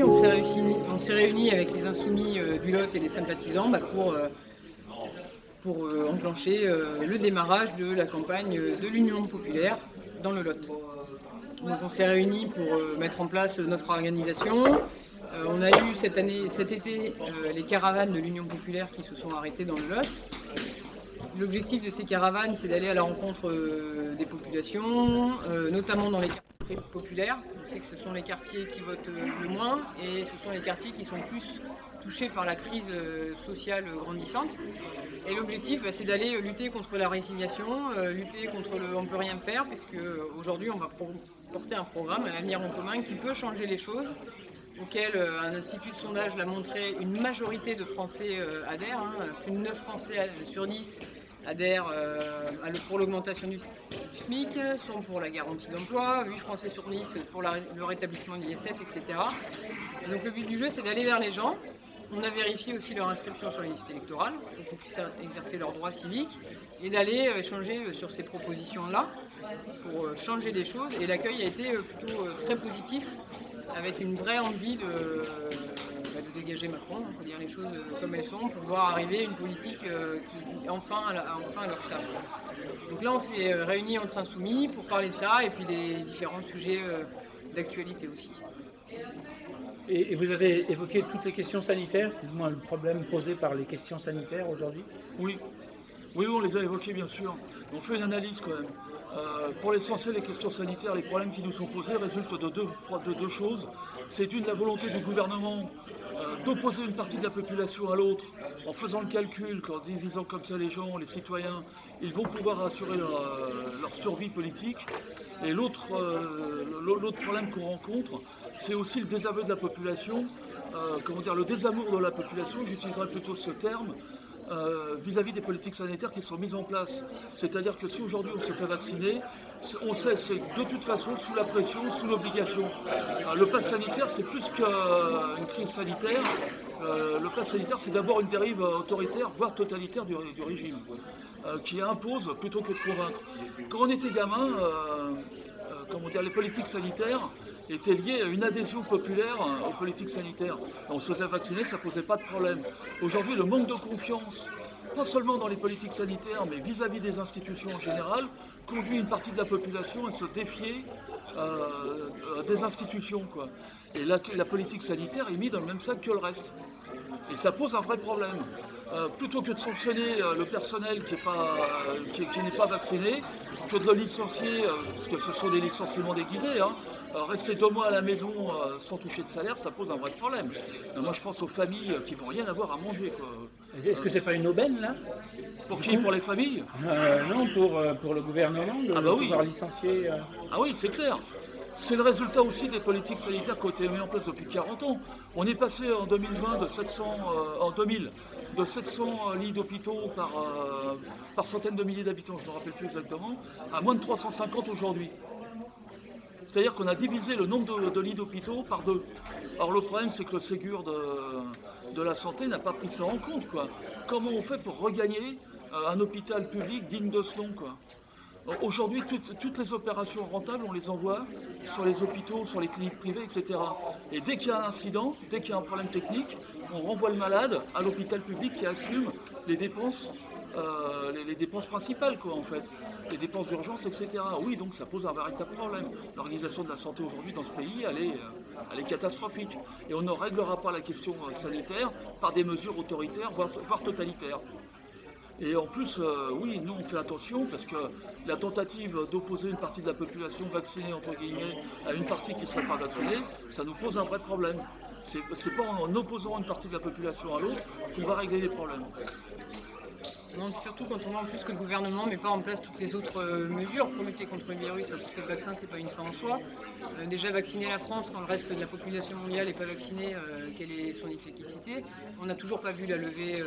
aujourd'hui, on s'est réunis avec les Insoumis du Lot et les sympathisants pour enclencher le démarrage de la campagne de l'Union populaire dans le Lot. Donc on s'est réunis pour mettre en place notre organisation. On a eu cet été les caravanes de l'Union populaire qui se sont arrêtées dans le Lot. L'objectif de ces caravanes, c'est d'aller à la rencontre des populations, notamment dans les quartiers populaires. On sait que ce sont les quartiers qui votent le moins et ce sont les quartiers qui sont le plus touchés par la crise sociale grandissante. Et l'objectif, c'est d'aller lutter contre la résignation, lutter contre le « on peut rien faire », puisque aujourd'hui on va porter un programme, un avenir en commun qui peut changer les choses, auquel un institut de sondage l'a montré, une majorité de Français adhèrent, plus de 9 Français sur 10 adhèrent pour l'augmentation du SMIC, sont pour la garantie d'emploi, 8 Français sur 10 pour le rétablissement de l'ISF, etc. Et donc le but du jeu, c'est d'aller vers les gens. On a vérifié aussi leur inscription sur les listes électorales, pour qu'ils puissent exercer leurs droits civiques, et d'aller échanger sur ces propositions-là pour changer les choses. Et l'accueil a été plutôt très positif, avec une vraie envie de dégager Macron, on peut dire les choses comme elles sont, pour voir arriver une politique qui enfin à leur service. Donc là, on s'est réunis entre insoumis pour parler de ça et puis des différents sujets d'actualité aussi. Et vous avez évoqué toutes les questions sanitaires, plus ou moins le problème posé par les questions sanitaires aujourd'hui? Oui, on les a évoqués bien sûr. On fait une analyse quand même. Pour l'essentiel, les questions sanitaires, les problèmes qui nous sont posés résultent de deux choses. C'est d'une, la volonté du gouvernement d'opposer une partie de la population à l'autre, en faisant le calcul, qu'en divisant comme ça les gens, les citoyens, ils vont pouvoir assurer leur survie politique. Et l'autre problème qu'on rencontre, c'est aussi le désaveu de la population, le désamour de la population, j'utiliserai plutôt ce terme, vis-à-vis des politiques sanitaires qui sont mises en place. C'est-à-dire que si aujourd'hui on se fait vacciner, on sait c'est de toute façon sous la pression, sous l'obligation. Le pass sanitaire, c'est plus qu'une crise sanitaire. Le pass sanitaire, c'est d'abord une dérive autoritaire, voire totalitaire du régime, qui impose plutôt que de convaincre. Quand on était gamin, les politiques sanitaires étaient liées à une adhésion populaire aux politiques sanitaires. On se faisait vacciner, ça ne posait pas de problème. Aujourd'hui, le manque de confiance, pas seulement dans les politiques sanitaires, mais vis-à-vis des institutions en général, conduit une partie de la population à se défier des institutions, quoi. Et la politique sanitaire est mise dans le même sac que le reste. Et ça pose un vrai problème. Plutôt que de sanctionner le personnel qui n'est pas vacciné, que de le licencier, parce que ce sont des licenciements déguisés, rester 2 mois à la maison sans toucher de salaire, ça pose un vrai problème. Moi je pense aux familles qui vont rien avoir à manger, quoi. Est-ce que c'est pas une aubaine là? Pour qui? Pour les familles? Non, pour le gouvernement de pouvoir licencier. Ah oui, c'est clair. C'est le résultat aussi des politiques sanitaires qui ont été mises en place depuis 40 ans. On est passé en 2020 de 700 lits d'hôpitaux par centaines de milliers d'habitants, je ne me rappelle plus exactement, à moins de 350 aujourd'hui. C'est-à-dire qu'on a divisé le nombre de lits d'hôpitaux par 2. Alors le problème, c'est que le Ségur de la santé n'a pas pris ça en compte, quoi. Comment on fait pour regagner un hôpital public digne de ce nom, quoi? Aujourd'hui, toutes les opérations rentables, on les envoie sur les hôpitaux, sur les cliniques privées, etc. Et dès qu'il y a un incident, dès qu'il y a un problème technique, on renvoie le malade à l'hôpital public qui assume les dépenses principales, quoi, en fait. Les dépenses d'urgence, etc. Oui, donc ça pose un véritable problème. L'organisation de la santé aujourd'hui dans ce pays, elle est catastrophique. Et on ne réglera pas la question sanitaire par des mesures autoritaires, voire totalitaires. Et en plus, oui, nous on fait attention parce que la tentative d'opposer une partie de la population vaccinée, entre guillemets, à une partie qui ne serait pas vaccinée, ça nous pose un vrai problème. C'est pas en opposant une partie de la population à l'autre qu'on va régler les problèmes. Non, surtout quand on voit en plus que le gouvernement ne met pas en place toutes les autres mesures pour lutter contre le virus, parce que le vaccin c'est pas une fin en soi. Déjà vacciner la France quand le reste de la population mondiale n'est pas vaccinée, quelle est son efficacité? On n'a toujours pas vu la levée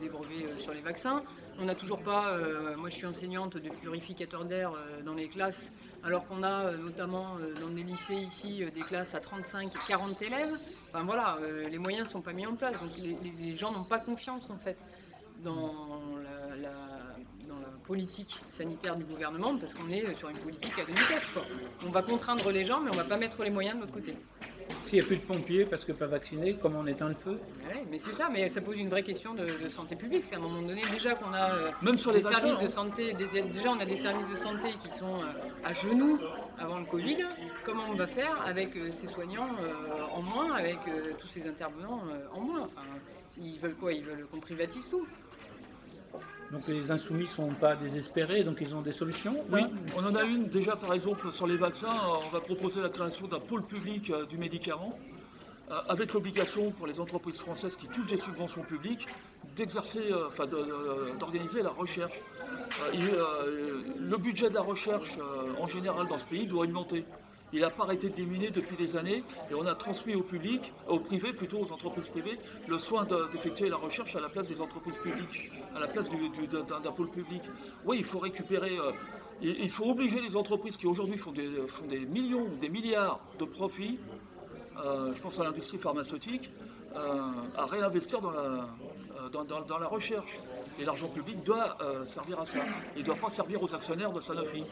des brevets sur les vaccins. On n'a toujours pas, moi je suis enseignante de purificateur d'air dans les classes, alors qu'on a notamment dans des lycées ici des classes à 35 et 40 élèves. Enfin voilà, les moyens ne sont pas mis en place, donc les gens n'ont pas confiance en fait dans la politique sanitaire du gouvernement, parce qu'on est sur une politique à 2 vitesses, quoi. On va contraindre les gens, mais on ne va pas mettre les moyens de l'autre côté. S'il n'y a plus de pompiers parce que pas vaccinés, comment on éteint le feu? Ouais, mais c'est ça, mais ça pose une vraie question de santé publique. C'est à un moment donné déjà qu'on a Même sur des les vaccins, services de hein. santé, déjà on a des services de santé qui sont à genoux avant le Covid. Comment on va faire avec ces soignants en moins, avec tous ces intervenants en moins? Enfin, ils veulent quoi? Ils veulent qu'on privatise tout. Donc les insoumis ne sont pas désespérés, donc ils ont des solutions? Oui, Non. on en a une déjà par exemple sur les vaccins. On va proposer la création d'un pôle public du médicament avec l'obligation pour les entreprises françaises qui touchent des subventions publiques d'exercer, d'organiser la recherche. Le budget de la recherche en général dans ce pays doit augmenter. Il n'a pas arrêté de diminuer depuis des années et on a transmis au public, au privé plutôt, aux entreprises privées, le soin d'effectuer la recherche à la place des entreprises publiques, à la place d'un pôle public. Oui, il faut récupérer, il faut obliger les entreprises qui aujourd'hui font des millions, des milliards de profits, je pense à l'industrie pharmaceutique, à réinvestir dans la recherche. Et l'argent public doit servir à ça. Il ne doit pas servir aux actionnaires de Sanofi.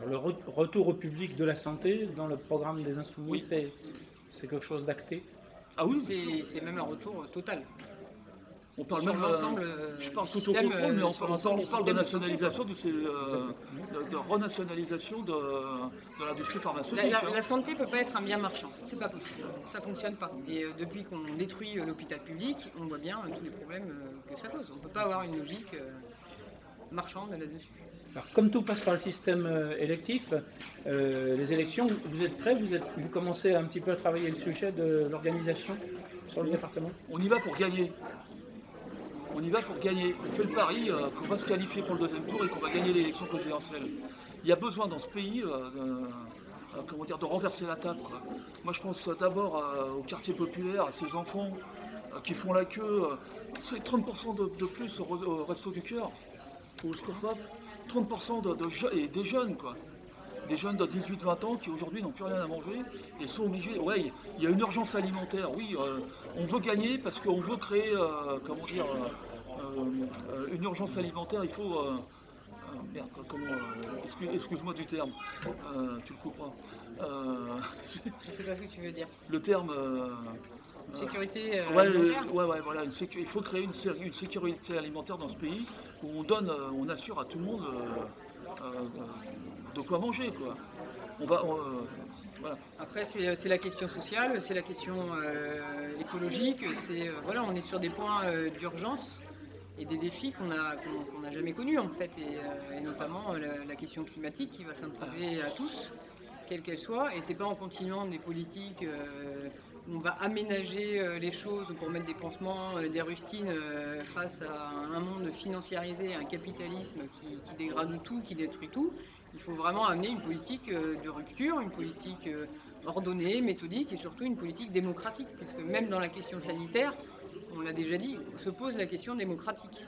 Le retour au public de la santé dans le programme des Insoumis, Oui. c'est quelque chose d'acté? Ah oui, C'est même un retour total. on parle Sur même, l'ensemble je parle du tout au système, contrôle, mais sur on l'ensemble du parle de système de nationalisation, de renationalisation de l'industrie pharmaceutique. La santé ne peut pas être un bien marchand, c'est pas possible, ça ne fonctionne pas. Et depuis qu'on détruit l'hôpital public, on voit bien tous les problèmes que ça cause. On ne peut pas avoir une logique marchande là-dessus. Alors, comme tout passe par le système électif, les élections, vous êtes prêts? Vous commencez un petit peu à travailler le sujet de l'organisation sur le département? On y va pour gagner. On y va pour gagner. On fait le pari qu'on va se qualifier pour le deuxième tour et qu'on va gagner l'élection présidentielle. Il y a besoin dans ce pays de renverser la table, quoi. Moi je pense d'abord au quartier populaire, à ces enfants qui font la queue. C'est 30% de plus au Resto du Cœur, au Secours Pop. 30% et des jeunes, quoi. Des jeunes de 18-20 ans qui aujourd'hui n'ont plus rien à manger et sont obligés. Ouais, il y a une urgence alimentaire, oui. On veut gagner parce qu'on veut créer, une urgence alimentaire. Il faut. Merde, excuse-moi du terme, tu le couperas. Je ne sais pas ce que tu veux dire. Le terme. Sécurité Ouais, alimentaire. voilà. Il faut créer une sécurité alimentaire dans ce pays où on assure à tout le monde de quoi manger, quoi. Voilà. Après, c'est la question sociale, c'est la question écologique. Voilà, on est sur des points d'urgence et des défis qu'on n'a jamais connus en fait, et notamment la question climatique qui va s'imposer à tous, quelle qu'elle soit. Et c'est pas en continuant des politiques où on va aménager les choses pour mettre des pansements, des rustines face à un monde financiarisé, un capitalisme qui dégrade tout, qui détruit tout. Il faut vraiment amener une politique de rupture, une politique ordonnée, méthodique et surtout une politique démocratique. Parce que même dans la question sanitaire, on l'a déjà dit, se pose la question démocratique.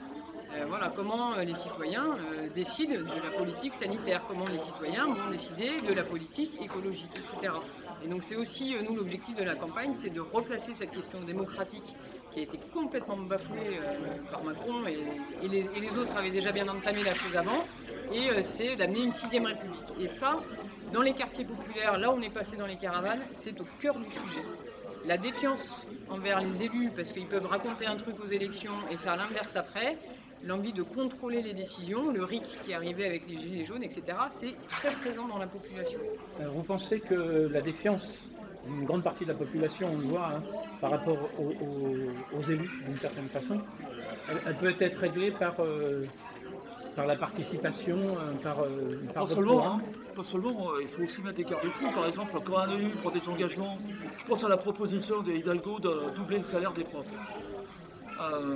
Voilà, comment les citoyens décident de la politique sanitaire, comment les citoyens vont décider de la politique écologique, etc. Et donc c'est aussi, nous, l'objectif de la campagne, c'est de replacer cette question démocratique qui a été complètement bafouée par Macron et les autres avaient déjà bien entamé la chose avant, et c'est d'amener une 6e République. Et ça, dans les quartiers populaires, là où on est passé dans les caravanes, c'est au cœur du sujet. La défiance envers les élus, parce qu'ils peuvent raconter un truc aux élections et faire l'inverse après, l'envie de contrôler les décisions, le RIC qui est arrivé avec les gilets jaunes, etc., c'est très présent dans la population. Vous pensez que la défiance d'une grande partie de la population, on le voit, hein, par rapport aux élus, d'une certaine façon, elle peut être réglée par la participation, par Pas seulement, hein. Pas seulement, il faut aussi mettre des garde-fous. Par exemple, quand un élu prend des engagements, je pense à la proposition de Hidalgo de doubler le salaire des profs.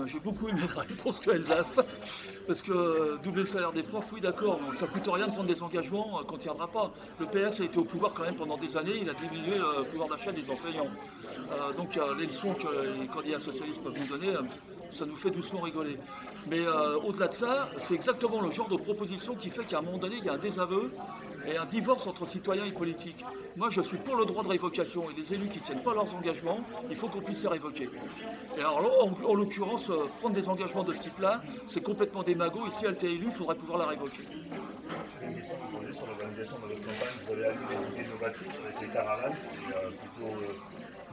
J'ai beaucoup aimé la réponse qu'elle a faite, parce que doubler le salaire des profs, oui d'accord, ça ne coûte rien de prendre des engagements quand il n'y tiendra pas. Le PS a été au pouvoir quand même pendant des années, il a diminué le pouvoir d'achat des enseignants. Donc les leçons que les candidats socialistes peuvent nous donner, ça nous fait doucement rigoler. Mais au-delà de ça, c'est exactement le genre de proposition qui fait qu'à un moment donné, il y a un désaveu et un divorce entre citoyens et politiques. Moi, je suis pour le droit de révocation et les élus qui ne tiennent pas leurs engagements, il faut qu'on puisse les révoquer. Et alors là, en l'occurrence, prendre des engagements de ce type-là, c'est complètement démago et si elle était élue, il faudrait pouvoir la révoquer. Une question que vous posez sur l'organisation de votre campagne, vous avez allié des idées novatrices avec les caravanes, ce qui est plutôt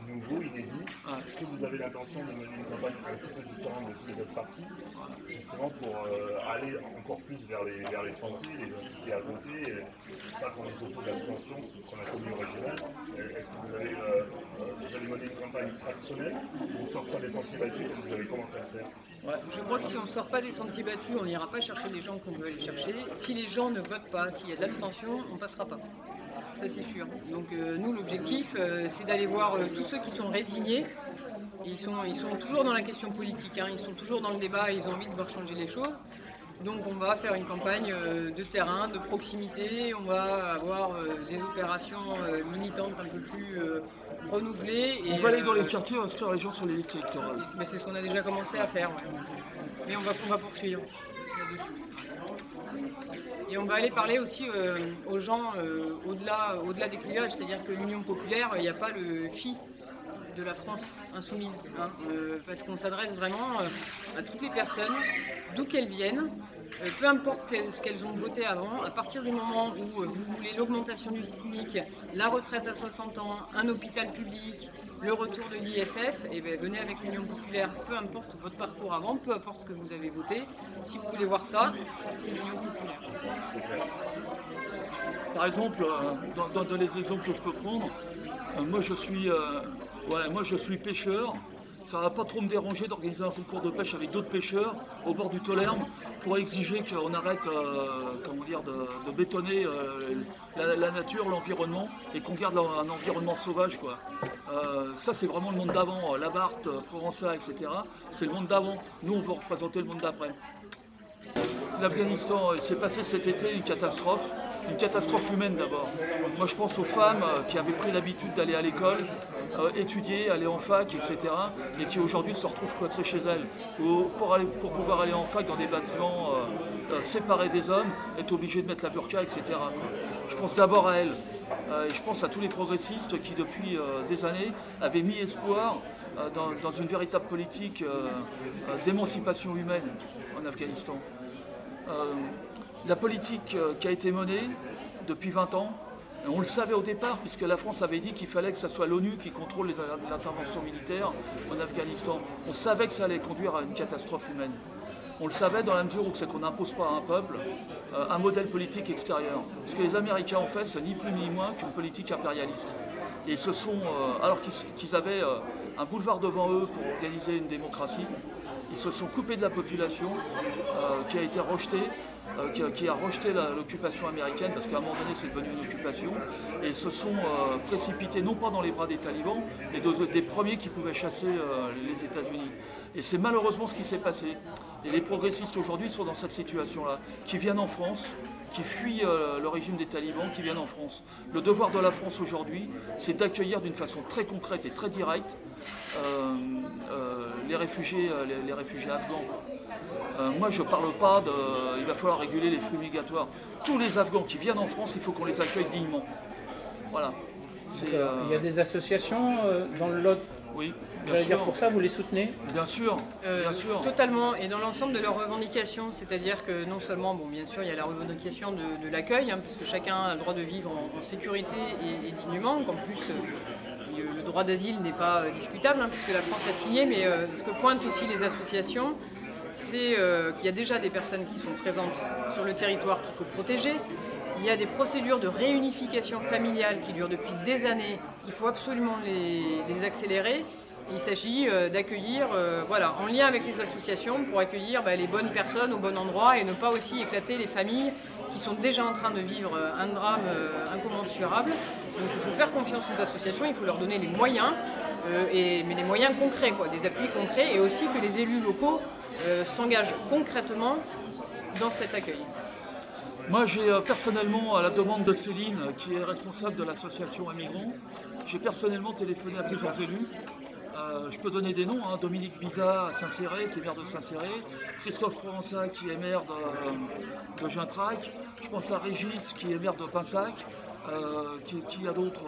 nouveau, inédit. Est-ce que vous avez l'intention de mener une campagne un petit peu différente de tous les autres partis, justement pour aller encore plus vers les Français, les inciter à voter, et pas qu'on les autos d'abstention qu'on a connu au régional? Est-ce que vous allez mener une campagne traditionnelle pour sortir des sentiers battus comme vous avez commencé à faire? Je crois que si on ne sort pas des sentiers battus, on n'ira pas chercher les gens qu'on veut aller chercher. Si les gens ne votent pas, s'il y a de l'abstention, on ne passera pas. Ça c'est sûr. Donc nous l'objectif c'est d'aller voir tous ceux qui sont résignés. Ils sont toujours dans la question politique, hein. Ils sont toujours dans le débat, ils ont envie de voir changer les choses. Donc on va faire une campagne de terrain, de proximité, on va avoir des opérations militantes un peu plus renouvelées. On va aller dans les quartiers inscrire les gens sur les listes électorales. Mais c'est ce qu'on a déjà commencé à faire. Ouais. Mais on va poursuivre. Et on va aller parler aussi aux gens au-delà des clivages, c'est-à-dire que l'Union populaire, il n'y a pas le FI de la France insoumise, hein, parce qu'on s'adresse vraiment à toutes les personnes, d'où qu'elles viennent, peu importe ce qu'elles ont voté avant, à partir du moment où vous voulez l'augmentation du SMIC, la retraite à 60 ans, un hôpital public, le retour de l'ISF, et bien venez avec l'Union populaire, peu importe votre parcours avant, peu importe ce que vous avez voté, si vous voulez voir ça, c'est l'Union populaire. Par exemple, dans les exemples que je peux prendre, moi je suis pêcheur. Ça ne va pas trop me déranger d'organiser un concours de pêche avec d'autres pêcheurs au bord du Tolerne pour exiger qu'on arrête de bétonner la nature, l'environnement et qu'on garde un environnement sauvage, quoi. Ça c'est vraiment le monde d'avant, la Barthe, Provençal, etc. C'est le monde d'avant. Nous on veut représenter le monde d'après. L'Afghanistan, il s'est passé cet été une catastrophe humaine d'abord. Moi je pense aux femmes qui avaient pris l'habitude d'aller à l'école, étudier, aller en fac, etc. et qui aujourd'hui se retrouvent cloîtrées chez elles. Pour pouvoir aller en fac dans des bâtiments séparés des hommes, être obligé de mettre la burqa, etc. Je pense d'abord à elles. Je pense à tous les progressistes qui depuis des années avaient mis espoir dans une véritable politique d'émancipation humaine en Afghanistan. La politique qui a été menée depuis 20 ans, on le savait au départ, puisque la France avait dit qu'il fallait que ce soit l'ONU qui contrôle l'intervention militaire en Afghanistan. On savait que ça allait conduire à une catastrophe humaine. On le savait dans la mesure où c'est qu'on n'impose pas à un peuple un modèle politique extérieur. Ce que les Américains ont fait, c'est ni plus ni moins qu'une politique impérialiste. Et ils se sont, alors qu'ils avaient un boulevard devant eux pour organiser une démocratie, ils se sont coupés de la population qui a été rejetée, qui a rejeté l'occupation américaine, parce qu'à un moment donné c'est devenu une occupation, et se sont précipités non pas dans les bras des talibans, mais des premiers qui pouvaient chasser les États-Unis. Et c'est malheureusement ce qui s'est passé. Et les progressistes aujourd'hui sont dans cette situation-là, qui viennent en France, qui fuient le régime des talibans, qui viennent en France. Le devoir de la France aujourd'hui, c'est d'accueillir d'une façon très concrète et très directe les réfugiés afghans. Moi je ne parle pas il va falloir réguler les flux migratoires. Tous les Afghans qui viennent en France, il faut qu'on les accueille dignement. Voilà. Il y a des associations dans le Lot. Oui, J'allais dire pour ça, vous les soutenez? Bien sûr, bien sûr. Totalement, et dans l'ensemble de leurs revendications, c'est-à-dire que non seulement, bon, bien sûr, il y a la revendication de l'accueil, hein, puisque chacun a le droit de vivre en sécurité et dignement, qu'en plus le droit d'asile n'est pas discutable, hein, puisque la France a signé, mais ce que pointent aussi les associations, c'est qu'il y a déjà des personnes qui sont présentes sur le territoire qu'il faut protéger. Il y a des procédures de réunification familiale qui durent depuis des années. Il faut absolument les accélérer. Il s'agit d'accueillir, en lien avec les associations, pour accueillir les bonnes personnes au bon endroit et ne pas aussi éclater les familles qui sont déjà en train de vivre un drame incommensurable. Donc il faut faire confiance aux associations, il faut leur donner les moyens, mais les moyens concrets, des appuis concrets, et aussi que les élus locaux s'engagent concrètement dans cet accueil. Moi, j'ai personnellement, à la demande de Céline, qui est responsable de l'association Migrants, j'ai personnellement téléphoné à plusieurs élus Je peux donner des noms, hein. Dominique Bizat à Saint-Céré, qui est maire de Saint-Céré, Christophe Provençat, qui est maire de Gintrac, je pense à Régis, qui est maire de Pinsac, qui y a d'autres,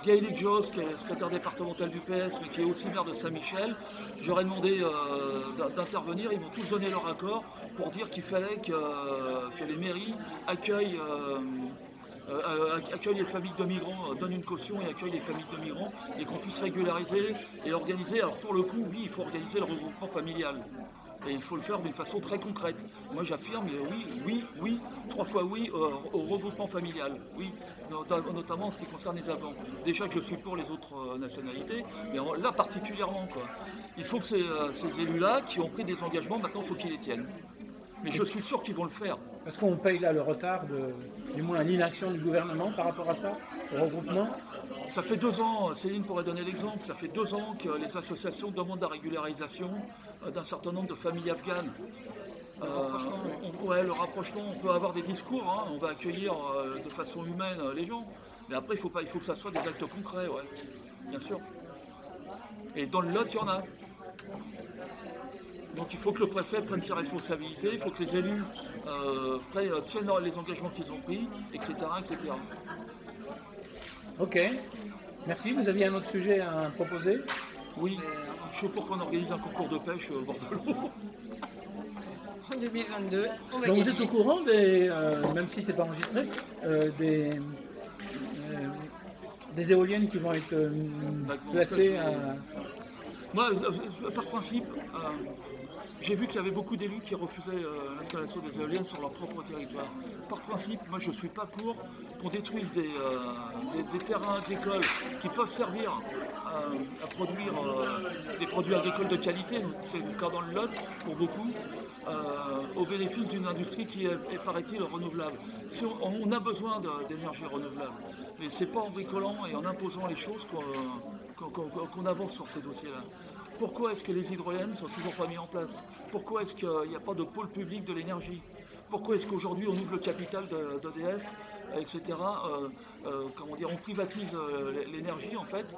Gaëlic Josse, qui est secrétaire départemental du PS, mais qui est aussi maire de Saint-Michel. J'aurais demandé d'intervenir, ils m'ont tous donné leur accord pour dire qu'il fallait que les mairies accueillent les familles de migrants, donnent une caution et accueillent les familles de migrants et qu'on puisse régulariser et organiser. Alors pour le coup, oui, il faut organiser le regroupement familial. Et il faut le faire d'une façon très concrète. Moi j'affirme oui, 3 fois oui au regroupement familial. Oui, notamment en ce qui concerne les Afghans. Déjà que je suis pour les autres nationalités, mais là particulièrement, quoi. Il faut que ces élus-là qui ont pris des engagements, maintenant il faut qu'ils les tiennent. Mais je suis sûr qu'ils vont le faire. Est-ce qu'on paye là le retard, du moins l'inaction du gouvernement par rapport à ça, au regroupement? Ça fait 2 ans, Céline pourrait donner l'exemple, ça fait 2 ans que les associations demandent la régularisation d'un certain nombre de familles afghanes. Le rapprochement, on peut avoir des discours, hein, on va accueillir de façon humaine les gens, mais après il faut que ça soit des actes concrets, ouais, bien sûr. Et dans le Lot, il y en a. Donc il faut que le préfet prenne ses responsabilités, il faut que les élus tiennent les engagements qu'ils ont pris, etc., etc. Ok, merci. Vous aviez un autre sujet à proposer? Oui, je suis pour qu'on organise un concours de pêche au bord de l'eau. En 2022, on va Donc gagner. vous êtes au courant même si c'est pas enregistré, des éoliennes qui vont être placées à... Moi, par principe, j'ai vu qu'il y avait beaucoup d'élus qui refusaient l'installation des éoliennes sur leur propre territoire. Par principe, moi je ne suis pas pour qu'on détruise des terrains agricoles qui peuvent servir à produire des produits agricoles de qualité, c'est le cas dans le Lot pour beaucoup, au bénéfice d'une industrie qui est paraît-il, renouvelable. Si on a besoin d'énergie renouvelable, mais ce n'est pas en bricolant et en imposant les choses qu'on avance sur ces dossiers-là. Pourquoi est-ce que les hydroliennes ne sont toujours pas mis en place? Pourquoi est-ce qu'il n'y a pas de pôle public de l'énergie? Pourquoi est-ce qu'aujourd'hui on ouvre le capital d'EDF, etc. On privatise l'énergie en fait,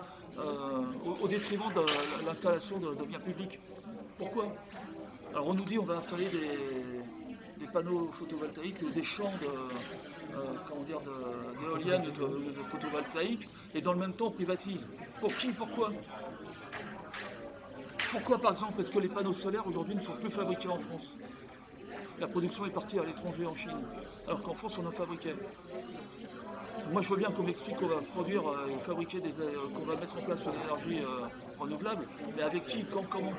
au détriment de l'installation de biens publics? Pourquoi? Alors on nous dit on va installer des panneaux photovoltaïques ou des champs d'éoliennes, de photovoltaïques, et dans le même temps on privatise. Pour qui? Pourquoi? Pourquoi par exemple est-ce que les panneaux solaires aujourd'hui ne sont plus fabriqués en France? La production est partie à l'étranger, en Chine, alors qu'en France on en fabriquait. Moi je veux bien qu'on m'explique qu'on va produire et fabriquer qu'on va mettre en place une énergie renouvelable, mais avec qui, quand, comment?